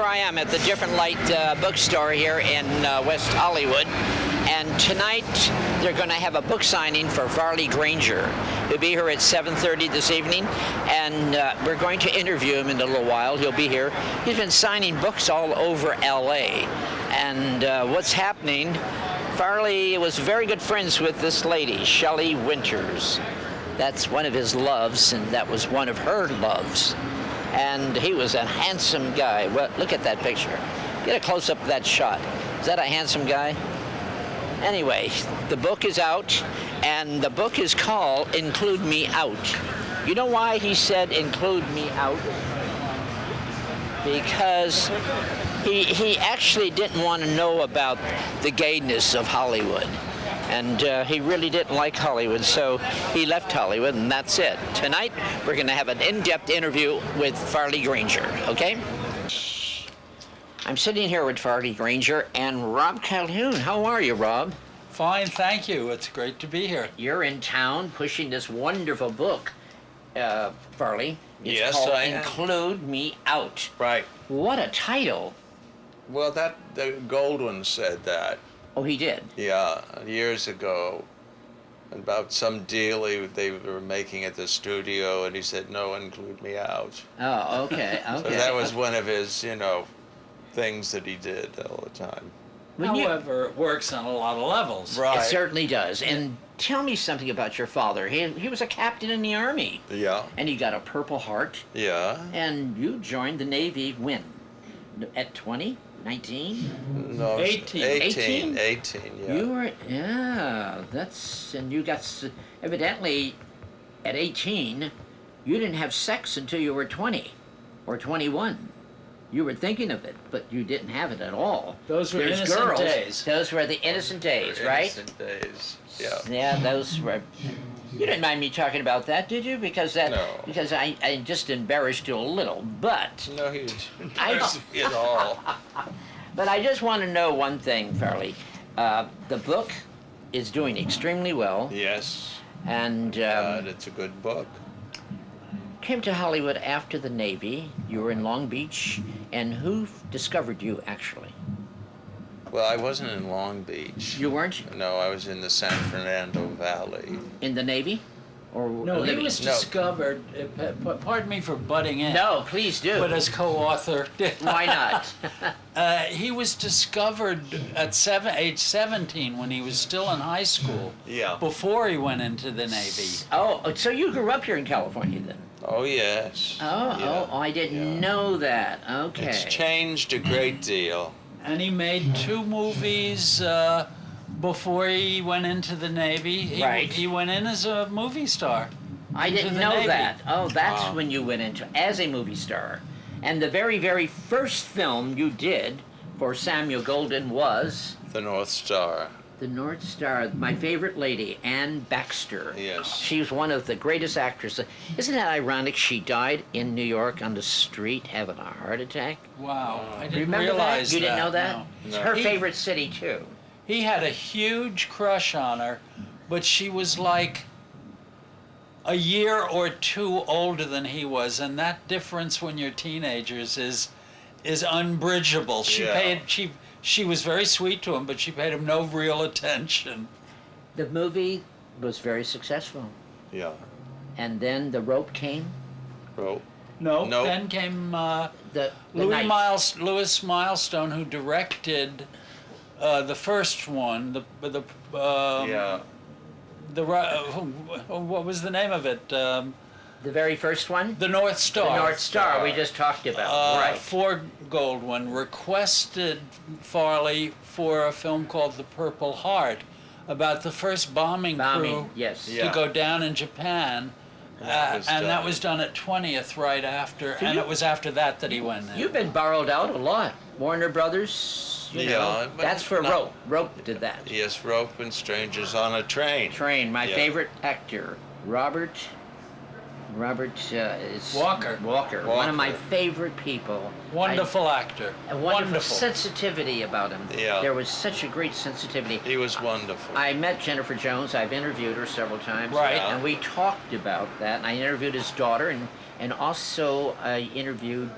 here I am at the Different Light bookstore here in West Hollywood. And tonight they're going to have a book signing for Farley Granger. He'll be here at 7:30 this evening, and we're going to interview him in a little while. He'll be here. He's been signing books all over L.A. And what's happening, Farley was very good friends with this lady, Shelley Winters. That's one of his loves, and that was one of her loves. And he was a handsome guy. Well, look at that picture. Get a close-up of that shot. Is that a handsome guy? Anyway, the book is out, and the book is called Include Me Out. You know why he said include me out? Because he actually didn't want to know about the gayness of Hollywood. And he really didn't like Hollywood, so he left Hollywood, and that's it. Tonight, we're going to have an in-depth interview with Farley Granger, okay? I'm sitting here with Farley Granger and Rob Calhoun. How are you, Rob? Fine, thank you. It's great to be here. You're in town pushing this wonderful book, Farley. It's Yes, called I am. Include Me Out. Right. What a title. Well, the Goldwyn said that. Oh, he did? Yeah, years ago, about some deal they were making at the studio, and he said, "No, include me out." Oh, okay, okay. So that was one of his, things that he did all the time. However, it works on a lot of levels. It certainly does. And tell me something about your father. He was a captain in the Army. Yeah. And he got a Purple Heart. Yeah. And you joined the Navy when? At 20? 19? No. 18. 18, yeah. You were, and you got, evidently, at 18, you didn't have sex until you were 20 or 21. You were thinking of it, but you didn't have it at all. Those were There's innocent girls. days. Those were the innocent days, right? Innocent days, yeah. Yeah, those were. You didn't mind me talking about that, did you? Because No. Because I just embarrassed you a little, but. No, he didn't at all. But I just want to know one thing, Farley. The book is doing extremely well, Yes. and It's a good book. came to Hollywood after the Navy. You were in Long Beach, and who discovered you, actually? Well, I wasn't in Long Beach. You weren't No, I was in the San Fernando Valley. in the Navy? Or No, he living? was No. discovered, pardon me for butting in, No, please do. but as co-author. Why not? He was discovered at age 17 when he was still in high school, Yeah. before he went into the Navy. Oh, so you grew up here in California then? Oh, yes. Yeah. I didn't Yeah. know that. Okay. It's changed a great deal. And he made 2 movies before he went into the Navy. Right. He went in as a movie star. I into didn't the know Navy. that. Oh, that's Wow. when you went into as a movie star. And the very, very first film you did for Samuel Goldwyn was The North Star. The North Star. My favorite lady, Anne Baxter. Yes. She was one of the greatest actresses. Isn't that ironic? She died in New York on the street having a heart attack. Wow, I didn't Remember realize that? You didn't know that? no. It's No. her He- favorite city too. He had a huge crush on her, but she was like a year or 2 older than he was, and that difference when you're teenagers is unbridgeable. Yeah. She was very sweet to him, but she paid him no real attention. The movie was very successful. Yeah. And then The Rope came. Well, No, Nope. then came The Louis night. Milestone, who directed the first one. yeah. What was the name of it? The very first one? The North Star. The North Star we just talked about. Right. For Goldwyn requested Farley for a film called The Purple Heart about the first bombing crew yes. Yeah. to go down in Japan. That That was was done. done at 20th right after, So and you- it was after that he went there. You've been borrowed out a lot. Warner Brothers, you Yeah, know. but That's for not- Rope. Rope did that. Yes, Rope and Strangers on a Train. Train, my Yeah. favorite actor, Robert is Walker. One of my Walker. favorite people. Wonderful actor. A wonderful Wonderful. sensitivity about him. Yeah. There was such a great sensitivity. He was wonderful. I met Jennifer Jones. I've interviewed her several times. Right. Yeah. And we talked about that. And I interviewed his daughter, and also I interviewed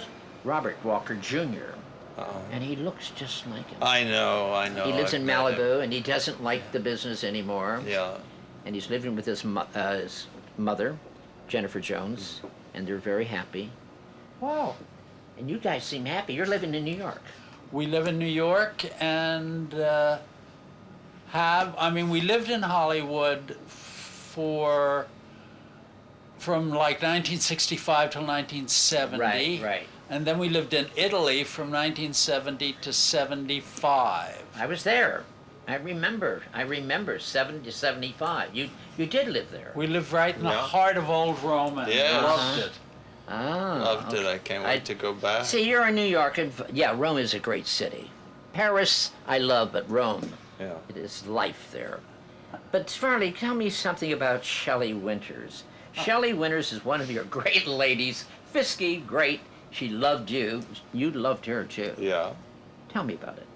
Robert Walker Jr. And he looks just like him. I know. He lives I've in met him. Malibu, and he doesn't like the business anymore. Yeah. And he's living with his mother, Jennifer Jones, and they're very happy. Wow. And you guys seem happy. You're living in New York. We live in New York and we lived in Hollywood from like 1965 till 1970. Right. And then we lived in Italy from 1970 to 75. I was there. I remember 70 to 75. You did live there. We lived right in the Yeah. heart of old Rome and Yes. loved it. Loved it. I can't wait to go back. See, you're in New York, and yeah, Rome is a great city. Paris, I love, but Rome, Yeah. it is life there. But Farley, tell me something about Shelley Winters. Shelley Winters is one of your great ladies. Fisky, great. She loved you. You loved her too. Yeah. Tell me about it.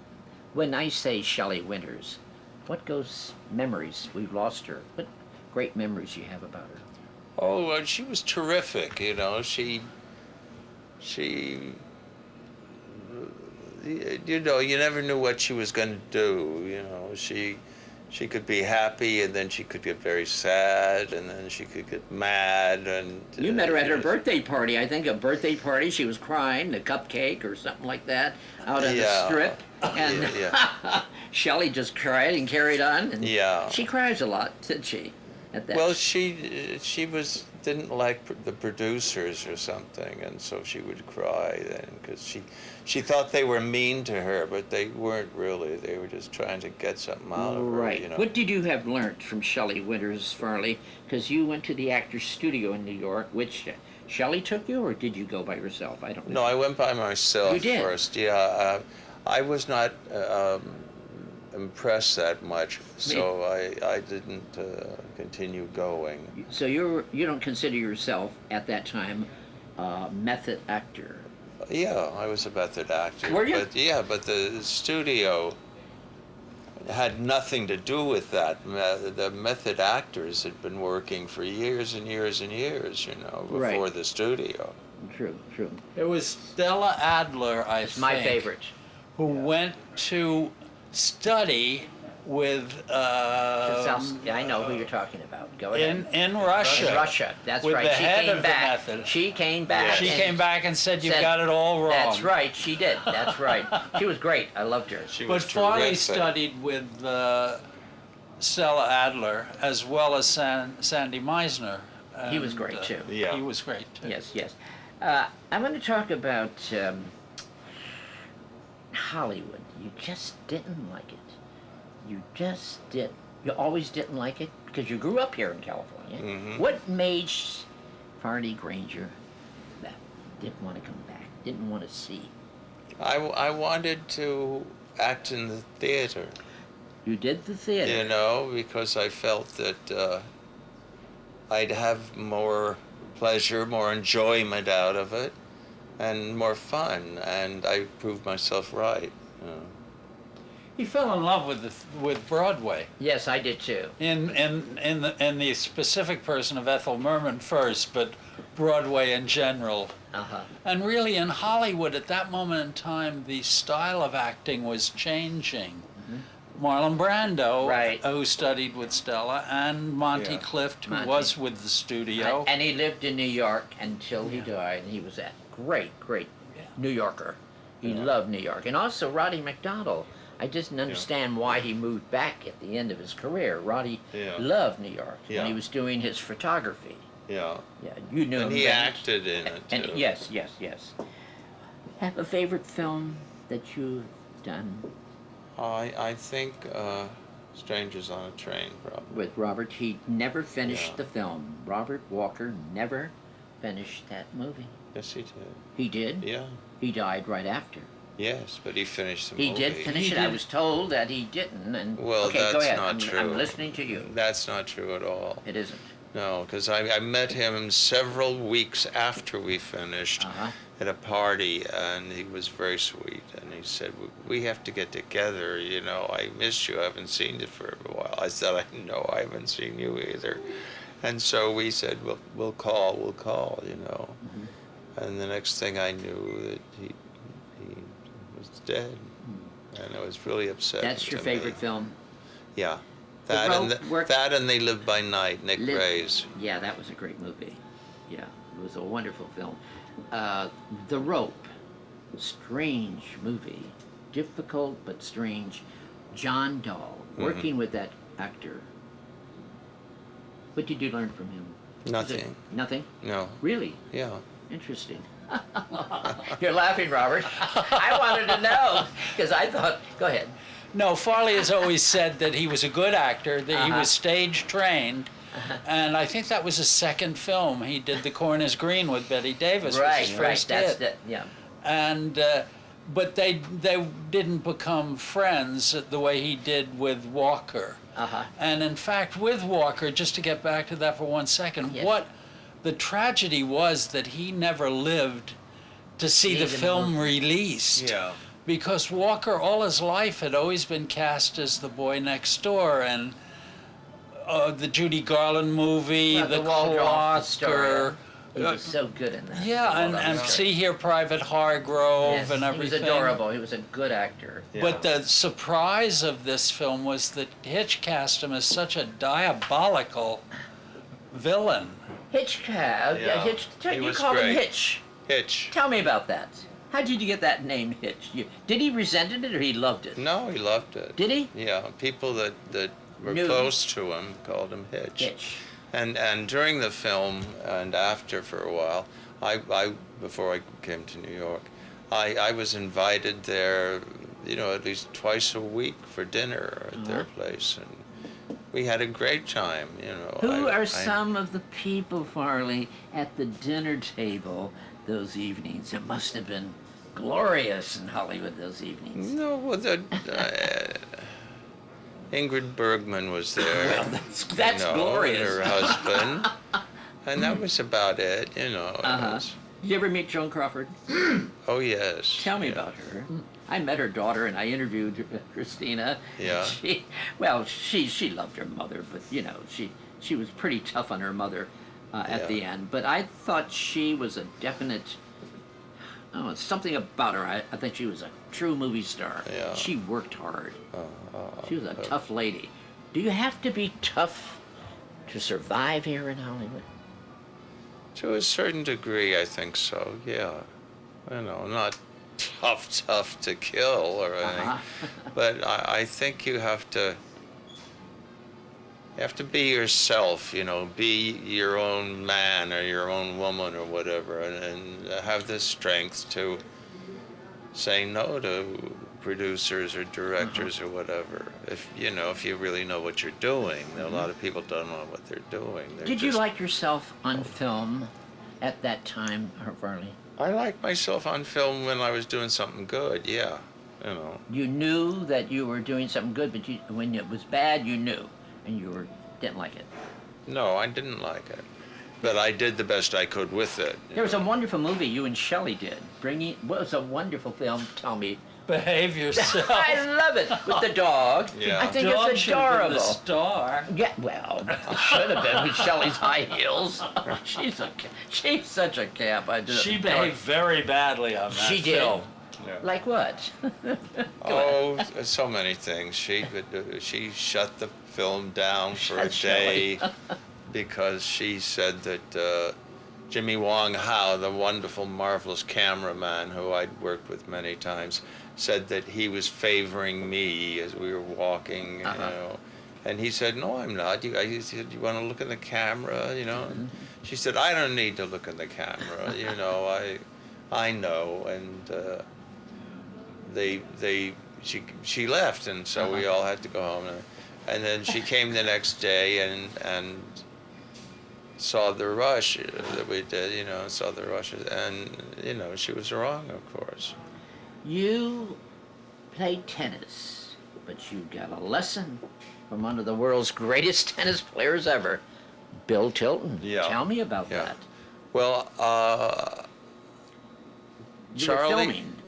When I say Shelley Winters, what goes memories? We've lost her. What great memories you have about her? Oh, well, she was terrific. You know, she. You know, you never knew what she was going to do. You know, she could be happy, and then she could get very sad, and then she could get mad, and. You met her at you her know, birthday party. I think a birthday party. She was crying, a cupcake or something like that, out on the Yeah. strip. And Yeah. Shelley just cried and carried on. And Yeah. she cries a lot, didn't she? At that. Well, she didn't like the producers or something, and so she would cry then because she thought they were mean to her, but they weren't really. They were just trying to get something out of her. Right. You know. What did you have learnt from Shelley Winters, Farley? Because you went to the Actors Studio in New York, which Shelley took you, or did you go by yourself? I don't know. No, I went by myself You did? first. Yeah, I was not impressed that much, so I didn't continue going. So you don't consider yourself at that time a method actor? Yeah, I was a method actor. Were you? But the studio had nothing to do with that. The method actors had been working for years and years and years, you know, before Right. the studio. True. It was Stella Adler, I think. My favorite. Who went to study with I know who you're talking about. Go ahead. in Russia. Russia, that's with right. the She head came of back. the method. She came back. She and came back and said, "You've said, got it all wrong." That's right. She did. That's right. She was great. I loved her. She But was Farley terrific. studied with Stella Adler as well as Sandy Meisner. He was and, great, too. Yeah. He was great too. Yes. I want to talk about Hollywood. You just didn't like it. You just did. You always didn't like it because you grew up here in California. Mhm. What made Farley Granger that didn't want to come back? Didn't want to see? I wanted to act in the theater, You did the theater. you know, because I felt that I'd have more pleasure, more enjoyment out of it, and more fun, and I proved myself right. You know. He fell in love with Broadway. Yes, I did too. In the specific person of Ethel Merman first, but Broadway in general. Uh-huh. And really, in Hollywood at that moment in time, the style of acting was changing. Marlon Brando, Right. who studied with Stella, and Monty Yeah. Clift, who Monty. was with the studio. And he lived in New York until he died, and he was a great New Yorker. He loved New York. And also Roddy McDonald. I didn't understand why he moved back at the end of his career. Roddy Yeah. loved New York Yeah. when he was doing his photography. Yeah. Yeah, you knew And him. he then. acted in it, And too. yes. Have a favorite film that you've done I think Strangers on a Train, probably. with Robert? He never finished Yeah. the film. Robert Walker never finished that movie. Yes, he did. He did? Yeah. He died right after. Yes, but he finished the He movie. did finish it. I was told that he didn't. And Well, okay, go that's ahead. not I'm true. listening to you. That's not true at all. It isn't. No, because I met him several weeks after we finished Uh-huh. at a party, and he was very sweet. And he said, "We have to get together. You know, I miss you. I haven't seen you for a while." I said, "No, I haven't seen you either." And so we said, we'll call. You know. Mm-hmm. And the next thing I knew, that he was dead, and it was really upsetting. That's your to favorite me. film? Yeah, The that and Rope worked- that and They Live by Night, Nick Ray's. Yeah, that was a great movie. Yeah, it was a wonderful film. The Rope, strange movie, difficult but strange. John Dahl, working with that actor. What did you learn from him? Nothing. Nothing? No. Really? Yeah. Interesting. You're laughing, Robert. I wanted to know because I thought. Go ahead. No, Farley has always said that he was a good actor, that he Uh-huh. was stage trained, and I think that was his second film. He did The Corn is Green with Betty Davis, was his first That's hit. yeah. And but they didn't become friends the way he did with Walker. Uh-huh. And in fact, with Walker, just to get back to that for 1 second, Yes. what the tragedy was that he never lived to see the the film movie. released. Yeah. Because Walker, all his life, had always been cast as the boy next door, and the Judy Garland movie, Well, The Waldorf Clock, Astoria. or He was so good in that. yeah, and See Here, Private Hargrove, Yes, and he everything. was adorable. He was a good actor. But the surprise of this film was that Hitch cast him as such a diabolical villain. Hitchcock. Yeah, Hitch. he You was called him great. Hitch. Hitch. Tell me about that. How did you get that name Hitch? Did he resent it or he loved it? No, he loved it. Did he? Yeah, people that were Knew. close to him called him Hitch. Hitch. And during the film and after for a while, I before I came to New York, I was invited there, at least twice a week for dinner at their place, and we had a great time. Who are some of the people, Farley, at the dinner table those evenings? It must have been glorious in Hollywood those evenings. No, well, Ingrid Bergman was there. Well, that's glorious. And her husband, and that was about it. It was- Did you ever meet Joan Crawford? oh yes. Tell me yeah. about her. I met her daughter and I interviewed Christina. Yeah. She loved her mother, but she was pretty tough on her mother at Yeah. the end. But I thought she was a definite. Oh, something about her. I think she was a true movie star. Yeah. She worked hard. She was a tough lady. Do you have to be tough to survive here in Hollywood? To a certain degree, I think so. Yeah, not tough to kill or anything, but I think you have to be yourself. Be your own man or your own woman or whatever, and have the strength to say no to producers or directors or whatever. If you really know what you're doing. A lot of people don't know what they're doing. Did you like yourself on film at that time, Farley? I liked myself on film when I was doing something good. Yeah, You knew that you were doing something good, but when it was bad, you knew, and didn't like it. No, I didn't like it, but I did the best I could with it. There was a wonderful movie you and Shelley did. What was a wonderful film? Tell me. Behave yourself. I love it with the dog. Yeah. I think Dog it's should have been adorable. the star. Yeah, well, it should have been with Shelley's high heels. She's such a camp. She behaved very badly on that She did. film. Like what? Oh, so many things. She shut the film down for a Shut Shelley. day because she said that Jimmy Wong Howe, the wonderful, marvelous cameraman who I'd worked with many times, said that he was favoring me as we were walking, and he said, "No, I'm not." He said, "You want to look in the camera?" She said, "I don't need to look in the camera. I know." And she left, and so we all had to go home. And then she came the next day and saw the rush that we did, saw the rushes, and she was wrong, of course. You played tennis, but you got a lesson from one of the world's greatest tennis players ever, Bill Tilton. Yeah. Tell me about Yeah. that. Well, You were Charlie. filming.